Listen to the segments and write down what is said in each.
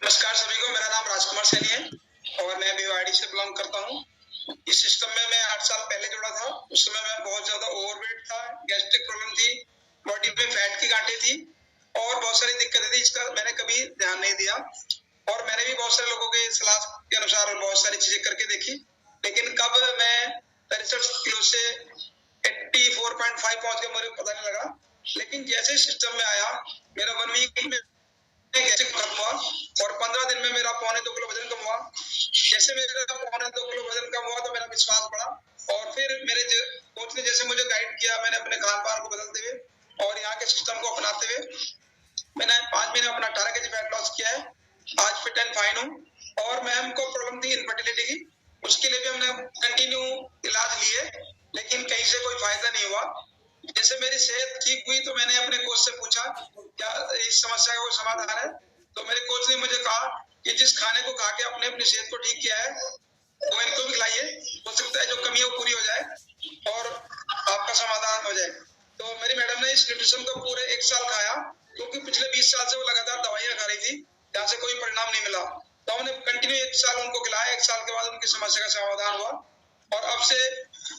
नमस्कार सभी को, मेरा नाम राजकुमार सैनी है और मैं बीवाईडी से बिलोंग करता हूँ। इस सिस्टम में मैं 8 साल पहले जुड़ा था। उस समय मैं बहुत ज्यादा ओवरवेट था, गैस्ट्रिक प्रॉब्लम थी, बॉडी में फैट की गांठें थी और बहुत सारी दिक्कतें थी। इसका मैंने कभी ध्यान नहीं दिया और मैंने भी बहुत सारे लोगों की सलाह के अनुसार बहुत सारी चीजें करके देखी, लेकिन कब मैं 63 किलो से 84.5 पहुंच गया मुझे पता नहीं लगा। लेकिन जैसे सिस्टम में आया, मेरा 1 वीक में गैस्ट्रिक खत्म हुआ और 15 दिन में मेरा 2.25 किलो वजन कम हुआ। जैसे मेरा 2.25 किलो वजन कम हुआ तो मेरा विश्वास बढ़ा और फिर मेरे कोच ने जैसे मुझे गाइड किया, मैंने अपने खान पान को बदलते हुए और यहाँ के सिस्टम को अपनाते हुए मैंने 5 महीने अपना 18 kg फैट लॉस किया है। आज फिट एंड फाइन हूँ और मैं हमको प्रॉब्लम थी इनफर्टिलिटी की, उसके लिए भी हमने कंटिन्यू इलाज लिए, लेकिन कहीं से कोई फायदा नहीं हुआ। जैसे मेरी सेहत ठीक हुई तो मैंने अपने कोच से पूछा क्या इस समस्या का कोई समाधान है, तो मेरे कोच ने मुझे कहा कि जिस खाने को खा के आपने अपनी सेहत को ठीक किया है वो इनको भी खिलाइए, हो सकता है जो कमी है वो पूरी हो जाए और आपका समाधान हो जाए। तो मेरी मैडम ने इस न्यूट्रिशन को पूरे 1 साल खाया, क्योंकि पिछले 20 साल से वो लगातार दवाइयां खा रही थी, जहाँ से कोई परिणाम नहीं मिला। तो हमने कंटिन्यू 1 साल उनको खिलाया। 1 साल के बाद उनकी समस्या का समाधान हुआ और अब से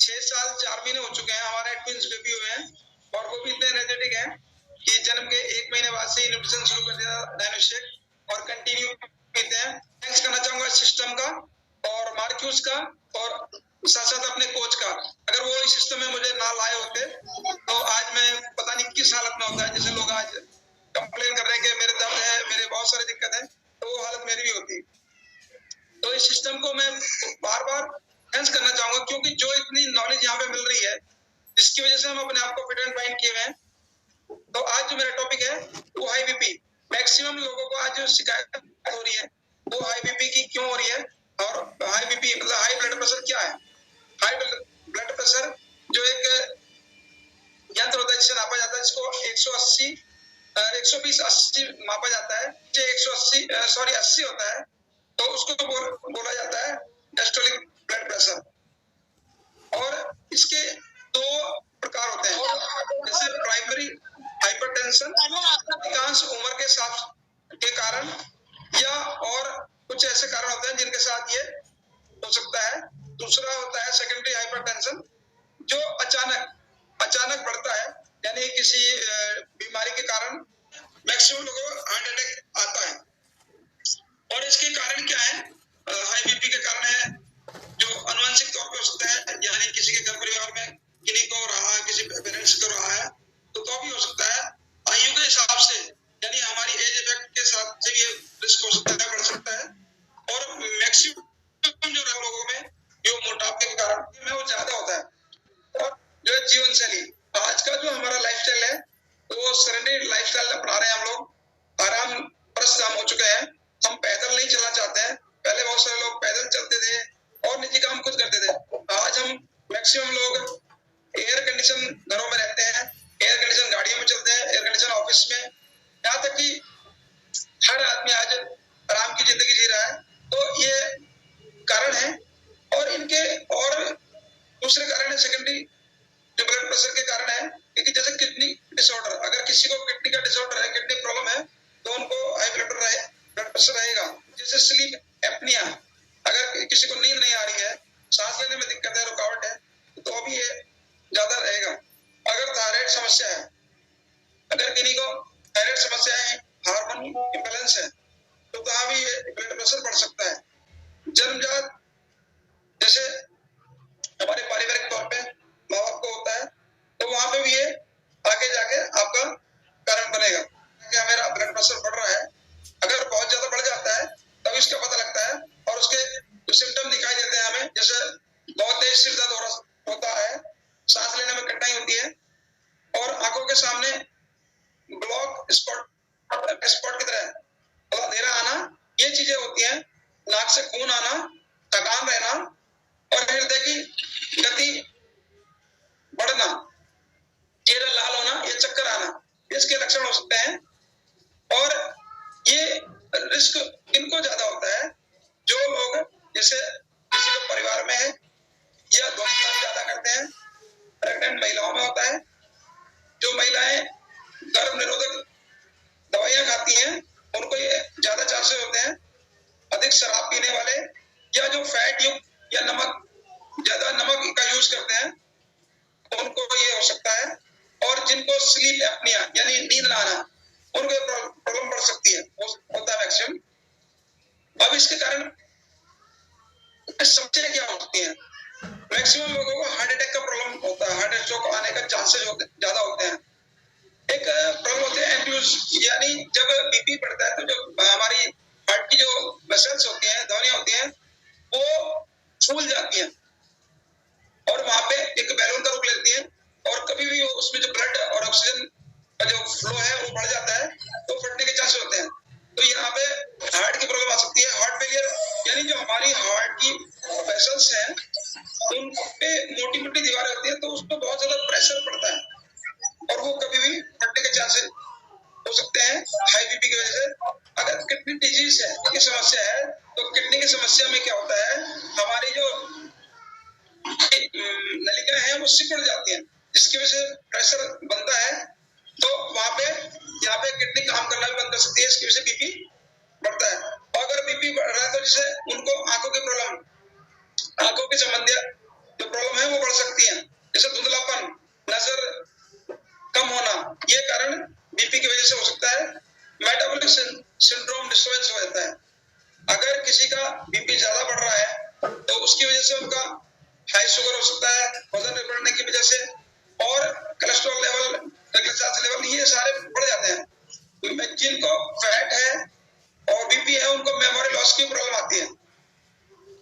6 साल 4 महीने हो चुके हैं, हमारे ट्विंस बेबी हुए हैं और वो भी इतने एनर्जेटिक हैं कि जन्म के 1 महीने बाद से ही न्यूट्रिशन शुरू कर दिया डायनोशेक और कंटिन्यू पीते हैं। थैंक्स करना चाहूंगा सिस्टम का और मार्क्यूस का और साथ साथ अपने कोच का। अगर वो इस सिस्टम में मुझे ना लाए होते तो आज मैं पता नहीं किस हालत में होता है। जैसे लोग आज कंप्लेन कर रहे हैं कि मेरे दर्द है, मेरे बहुत सारी दिक्कत है, तो वो हालत मेरी भी होती। तो इस सिस्टम को मैं बार बार थैंक्स करना चाहूंगा, क्योंकि जो इतनी नॉलेज यहाँ पे मिल रही है, जिसकी वजह से हम अपने आप को फिट एंड फाइन किए हुए हैं। तो आज जो मेरा टॉपिक है वो हाई बीपी। मैक्सिमम लोगों को आज जो शिकायत हो रही है वो हाई बीपी की क्यों हो रही है, और हाई बीपी मतलब हाई ब्लड प्रेशर क्या है। हाई ब्लड प्रेशर जो एक यंत्र होता है जिसे नापा जाता है, जिसको 180 120 80 मापा जाता है, जो 80 होता है, तो उसको बोला जाता है डायस्टोलिक ब्लड प्रेशर। और इसके 2 प्रकार होते हैं, जैसे प्राइमरी हाइपरटेंशन अधिकांश उम्र के साथ के कारण या और कुछ ऐसे कारण होते हैं जिनके साथ ये हो सकता है। दूसरा होता है सेकेंडरी हाइपरटेंशन, जो अचानक बढ़ता है, यानी किसी बीमारी के कारण मैक्सिमम लोगों को हार्ट अटैक आता है। और इसके कारण क्या है, हाई बीपी के कारण है जो अनुवांशिक तौर पे हो सकता है, यानी किसी के घर परिवार में किन्हीं को रहा है, किसी पेरेंट्स को रहा है तो भी हो सकता है। आयु के हिसाब से यानी हमारी एज इफेक्ट के साथ से ये रिस्क हो सकता है, बढ़ सकता है। और मैक्सिमम जो लोगों में जो मोटापे के कारण में वो ज्यादा होता है। और जो जीवन शैली आज का जो हमारा लाइफस्टाइल है वो सरेंडरी लाइफस्टाइल अपना रहे हैं हम लोग। आराम परस्त हम हो चुके हैं, हम पैदल नहीं चलना चाहते हैं। पहले बहुत सारे लोग पैदल चलते थे और निजी काम खुद करते थे। आज हम मैक्सिमम लोग एयर कंडीशन घरों में रहते हैं, एयर कंडीशन गाड़ियों में चलते हैं, एयर कंडीशन ऑफिस में, यहाँ तक कि हर आदमी आज आराम की जिंदगी जी रहा है। तो ये कारण है। और इनके और दूसरे कारण है सेकेंडरी जो ब्लड प्रेशर के कारण है, क्योंकि जैसे किडनी डिसऑर्डर, अगर किसी को किडनी का डिसऑर्डर है, किडनी प्रॉब्लम है, तो उनको हाई ब्लड प्रेशर रहेगा। जैसे स्लीप एपनिया, अगर किसी को नींद नहीं आ रही है, सांस लेने में दिक्कत है, रुकावट है, तो भी ये ज्यादा रहेगा। अगर थायराइड समस्या है, अगर किन्हीं को थायराइड समस्या है, हार्मोन इम्बैलेंस है, तो वहां भी ये ब्लड प्रेशर बढ़ सकता है। जन्मजात जैसे हमारे पारिवारिक तौर पे माँ बाप को होता है, तो वहां पे भी ये आगे जाके आपका कारण बनेगा कि मेरा ब्लड प्रेशर बढ़ रहा है। अगर बहुत ज्यादा बढ़ जाता है तब इसका पता लगता है और उसके जो सिम्टम दिखाई देते हैं हमें, जैसे बहुत तेज सिर दर्द होता है, सांस लेने में कठिनाई होती है और आंखों के सामने ब्लॉक स्पॉट की तरह अंधेरा आना, ये चीजें होती हैं। नाक से खून आना, थकान रहना और हृदय की गति बढ़ना, चेहरा लाल होना, ये चक्कर आना, इसके लक्षण हो सकते हैं। और ये रिस्क इनको ज्यादा होता है जो लोग जैसे किसी को परिवार में है या धूम्रपान ज्यादा करते हैं, प्रेग्नेंट महिलाओं में होता है, जो महिलाएं गर्भ निरोधक दवाइयां खाती हैं उनको ये ज्यादा चांसेस होते हैं या जो फैट युक्त या ज्यादा नमक का यूज करते हैं उनको ये हो सकता है। और जिनको स्लीप एपनिया यानी नींद ना आना उनको प्रॉब्लम बढ़ सकती है, होता है मैक्सिमम। अब इसके कारण समस्या क्या होती है? मैक्सिमम लोगों को हार्ट अटैक का प्रॉब्लम होता है, हार्ट स्ट्रोक आने का चांसेस ज्यादा होते हैं। एक प्रॉब्लम होती है एंड्यूस, यानी जब बीपी बढ़ता है तो जो हमारी हार्ट की जो मसल्स होती हैं, धमनियां होती हैं, वो फूल जाती हैं और वहां पे एक बैलून का रूप लेती है और कभी भी उसमें जो ब्लड और ऑक्सीजन का जो फ्लो है वो बढ़ जाता है तो फटने के चांसेस होते हैं। तो यहाँ पे हार्ट की प्रॉब्लम आ सकती है। हार्ट फेलियर यानी जो हमारी हार्ट की वेसल्स हैं उन पे मोटी मोटी दीवारें होती है तो उस पर बहुत ज्यादा प्रेशर पड़ता है और वो कभी भी फटने के चांसेस हो सकते हैं हाई बीपी की वजह से। अगर किडनी डिजीज है, की समस्या है, तो किडनी की समस्या में क्या होता है, हमारी जो नलिका है वो सिकुड़ जाती है जिसकी वजह से प्रेशर बनता है तो वहां पे यहाँ पे किडनी काम करना भी बंद कर सकती है, इसकी वजह से बीपी बढ़ता है। और अगर बीपी बढ़ रहा है तो जैसे उनको आंखों की प्रॉब्लम, आंखों की संबंधी जो प्रॉब्लम है वो बढ़ सकती है, जैसे धुंधलापन, नजर कम होना, ये कारण बीपी की वजह से हो सकता है। मेटाबॉलिक सिंड्रोम डिस्टर्बेंस हो जाता है। अगर किसी का बीपी ज्यादा बढ़ रहा है तो उसकी वजह से उनका हाई शुगर हो सकता है, वजन बढ़ने की वजह से, और कोलेस्ट्रॉल लेवल, ट्राइग्लिसराइड लेवल, ये सारे बढ़ जाते हैं। जिनको फैट है और बीपी है उनको मेमोरी लॉस की प्रॉब्लम आती है।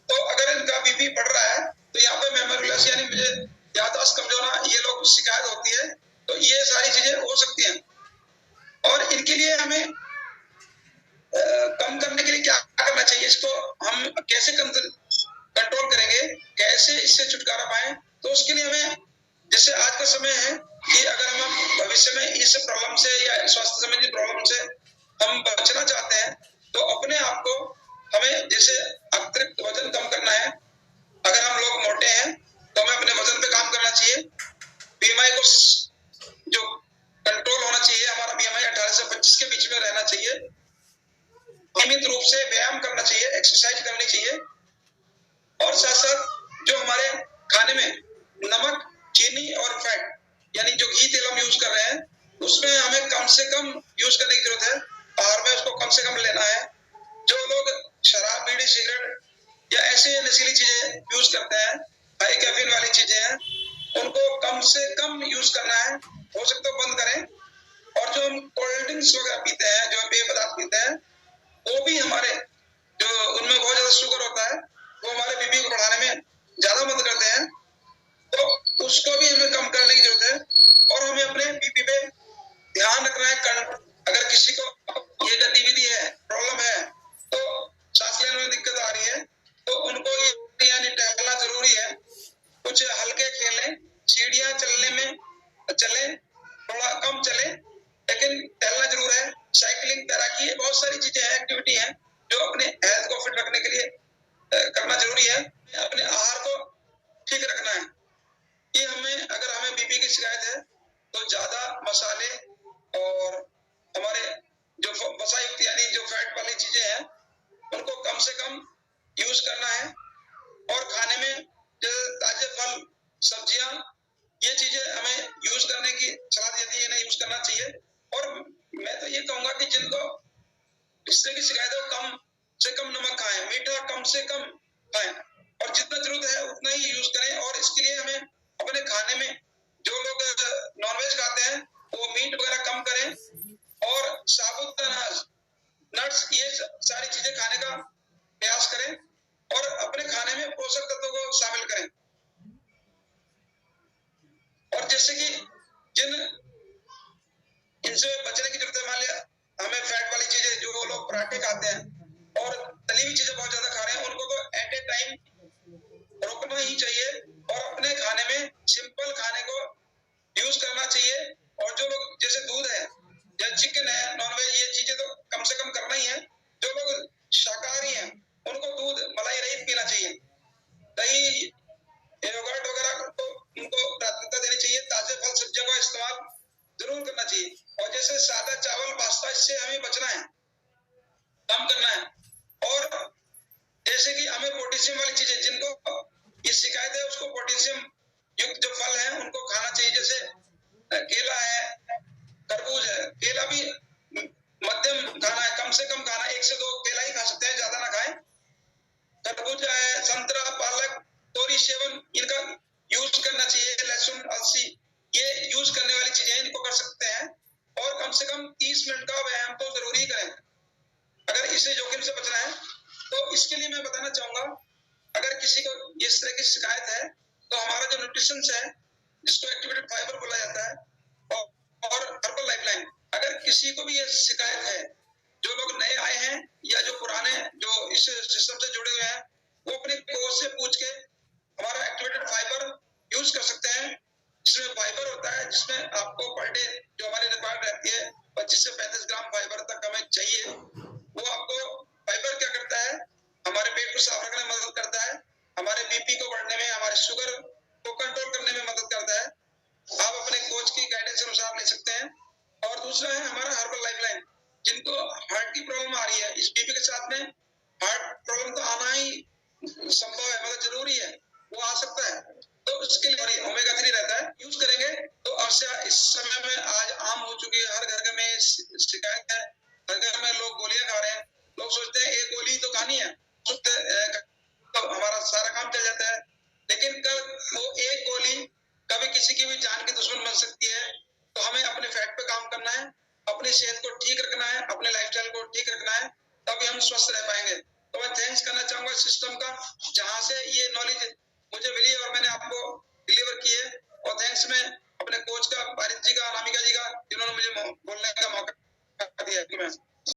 तो अगर इनका बीपी बढ़ रहा है तो यहाँ पे मेमोरी लॉस यानी मुझे याददाश्त कमजोर होना, ये लोग शिकायत होती है। तो ये सारी चीजें हो सकती हैं और इनके लिए हमें कम करने के लिए क्या करना चाहिए, इसको हम कैसे कंट्रोल करेंगे, कैसे इससे छुटकारा पाए, तो उसके लिए हमें, जैसे आज का समय है कि अगर हम भविष्य में इस प्रॉब्लम से या स्वास्थ्य संबंधी प्रॉब्लम से हम बचना चाहते हैं तो अपने आप को हमें जैसे अतिरिक्त वजन कम करना है। अगर हम लोग मोटे हैं तो हमें अपने वजन पे काम करना चाहिए। बीएमआई को जो कंट्रोल होना चाहिए, हमारा बीएमआई 18 से 25 के बीच में रहना चाहिए। नियमित रूप से व्यायाम करना चाहिए, एक्सरसाइज करनी चाहिए और साथ साथ जो हमारे खाने में नमक, चीनी और फैट यानी जो घी तेल हम यूज कर रहे हैं उसमें हमें कम से कम यूज करने की जरूरत है। आहार में उसको कम से कम लेना है। जो लोग शराब, बीड़ी, सिगरेट या ऐसे नशीली चीजें यूज करते हैं, हाई कैफीन वाली चीजें हैं, उनको कम से कम यूज करना है, हो सकता तो बंद करें। और जो हम कोल्ड ड्रिंक्स वगैरह पीते हैं, जो हम पेय पदार्थ पीते हैं, वो भी हमारे जो उनमें बहुत ज्यादा शुगर होता है, वो हमारे बीपी को बढ़ाने में ज्यादा मदद करते हैं। तो उसको भी हमें कम करने की जरूरत है और हमें अपने बीपी पे ध्यान रखना है। अगर किसी को ये गतिविधि है, प्रॉब्लम है, तो सांस लेने में दिक्कत आ रही है, तो उनको ये यानी टहलना जरूरी है। कुछ हल्के खेलें, सीढ़ियां चलने में चलें, थोड़ा कम चलें, लेकिन टहलना जरूर है। साइकिलिंग, तैराकी, ये बहुत सारी चीजें हैं, एक्टिविटी हैं जो अपने हेल्थ को फिट रखने के लिए करना जरूरी है। अपने आहार को ठीक रखना है कि अगर हमें बीपी की शिकायत है तो ज्यादा मसाले और हमारे जो वसा युक्त यानी जो फैट वाली चीजें हैं उनको कम से कम यूज करना है। और खाने में जैसे ताजे फल, सब्जियां, ये चीजें हमें यूज करने की सलाह दी जाती है, इन्हें यूज करना चाहिए। और मैं तो ये कहूंगा कि जिनको इस तरह की शिकायत है वो कम से कम नमक खाएं, मीठा कम से कम खाएं और जितना जरूरत है उतना ही यूज करें। और इसके लिए हमें अपने खाने में, जो लोग नॉनवेज खाते हैं वो मीट वगैरह कम करें और साबुत अनाज, नट्स, ये सारी चीजें खाने का प्रयास करें और अपने खाने में पोषक तत्वों को शामिल करें। और जैसे कि जिन इनसे बचने की जरूरत है, मान लिया हमें फैट वाली चीजें, जो लोग पराठे खाते हैं और तली हुई चीजें बहुत ज्यादा खा रहे हैं, उनको तो एट ए टाइम रोकना ही चाहिए और अपने खाने में सिंपल खाने को यूज करना चाहिए। और जो लोग जैसे दूध है या चिकन है, नॉनवेज, ये चीजें तो कम से कम करना ही है। जो लोग शाकाहारी हैं उनको दूध, मलाई रहित पीना चाहिए। दही, योगर्ट वगैरह को उनको प्राथमिकता देनी चाहिए। ताजे फल, सब्जियों का इस्तेमाल जरूर करना चाहिए। और जैसे सादा चावल, पास्ता, इससे हमें बचना है, कम करना है। और जैसे कि हमें पोटेशियम इसे जोखिम से बचना है तो इसके लिए मैं बताना चाहूंगा, अगर किसी को इस तरह की शिकायत है तो हमारा जो न्यूट्रिशन है जिसको एक्टिवेटेड फाइबर बोला जाता है और हर्बल लाइफलाइन, अगर किसी को भी ये शिकायत है, जो लोग नए आए हैं या जो पुराने जो इस सिस्टम से जुड़े हुए हैं, वो अपने कोच से पूछ के हमारा एक्टिवेटेड फाइबर यूज कर सकते हैं, जिसमें फाइबर होता है, जिसमें आपको पर डे जो हमारी रिक्वायर्ड रहती है 25 से 35 ग्राम फाइबर तक हमें चाहिए। वो आपको फाइबर क्या करता है, हमारे पेट को साफ रखने में मदद करता है, हमारे बीपी को बढ़ने में, हमारे शुगर को कंट्रोल करने में मदद करता है। आप अपने कोच की गाइडेंस अनुसार ले सकते हैं। और दूसरा है हमारा हर्बल लाइफलाइन, जिनको हार्ट की प्रॉब्लम आ रही है, इस बीपी के साथ में हार्ट प्रॉब्लम तो आना ही संभव है, मतलब जरूरी है, वो आ सकता है, तो उसके लिए ओमेगा 3 रहता है, यूज करेंगे तो अवश्य इस समय में आज आम हो चुकी है, हर घर में शिकायत है, हर घर में लोग गोलियां खा रहे हैं, लोग सोचते हैं एक गोली तो खानी है तो हमारा सारा काम चल जाता है, लेकिन कल वो एक गोली कभी किसी की भी जान की दुश्मन बन सकती है। तो हमें अपने फैट पे काम करना है, अपनी सेहत को ठीक रखना है, अपने लाइफस्टाइल को ठीक रखना है, तभी हम स्वस्थ रह पाएंगे। तो मैं थैंक्स करना चाहूंगा सिस्टम का, जहां से ये नॉलेज मुझे मिली और मैंने आपको डिलीवर की है। और थैंक्स मैं अपने कोच का, पारित जी का, अनामिका जी का, जिन्होंने मुझे बोलने का मौका दिया।